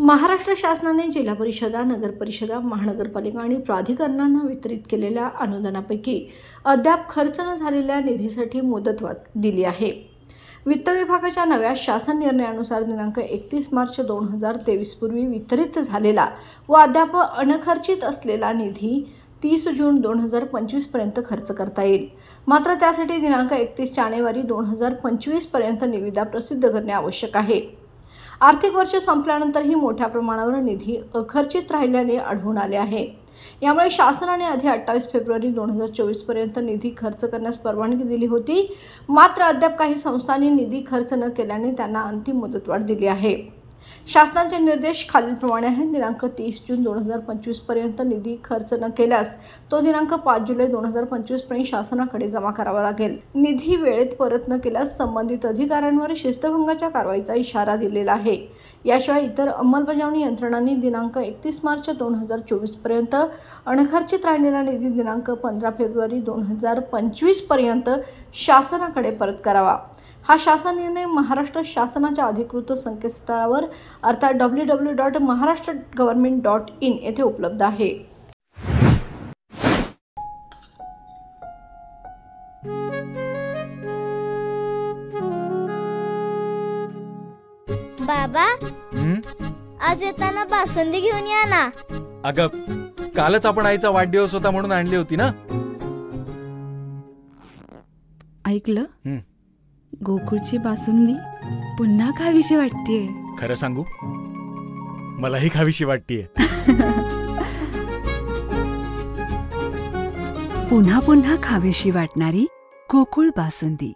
महाराष्ट्र शासनाने जिल्हा परिषदा, नगर परिषदा, महानगरपालिका आणि प्राधिकरणांना वितरित केलेल्या अनुदानापैकी अद्याप खर्च न झालेल्या निधीसाठी मुदतवाढ दिली आहे। वित्त विभागाच्या नव्या शासन निर्णयानुसार दिनांक 31 मार्च 2023 पूर्वी वितरित झालेला व अद्याप अनखर्चित असलेला निधी 30 जून 2025 पर्यंत खर्च करता येईल। मात्र त्यासाठी दिनांक 31 जानेवारी 2025 पर्यंत निविदा प्रसिद्ध करणे आवश्यक आहे। आर्थिक वर्ष संपल्यानंतरही मोठ्या प्रमाणावर निधी अखर्चित राहिल्याने आढळून आले आहे। यामुळे शासनाने आधी 28 फेब्रुवारी 2024 पर्यंत निधी खर्च करण्यास परवानगी दिली होती। मात्र अद्याप काही संस्थांनी निधी खर्च न केल्याने त्यांना अंतिम मुदतवाढ दिली आहे। शासनाचे निर्देश खालीलप्रमाणे आहेत। दिनांक 30 जून 2025 पर्यंत निधी खर्च न केल्यास तो दिनांक 5 जुलै 2025 पर्यंत शासनाकडे जमा करावा लागेल। निधी वेळेत परत न केल्यास संबंधित अधिकाऱ्यांवर शिस्तभंगाच्या कारवाईचा इशारा दिलेला आहे। याशिवाय इतर अंमलबजावणी यंत्रणांनी दिनांक 31 मार्च 2024 पर्यंत अनखर्चित राहिलेला निधी दिनांक 15 फेब्रुवारी 2025 पर्यंत शासनाकडे परत करावा। हा शासन निर्णय महाराष्ट्र शासनाच्या अधिकृत संकेतस्थळावर अर्थात www.maharashtragovernment.in येथे उपलब्ध आहे। बाबा, आज येताना बासुंदी घेऊन या ना। अगं, कालच आपण आईचा वाढदिवस होता म्हणून आणली होती ना। ऐकलं? गोकुळची बासुंदी पुन्हा खावीशी वाटतेय। खरं सांगू, मलाही खावीशी वाटतेय। पुन्हा पुन्हा खावीशी वाटणारी गोकुळ बासुंदी।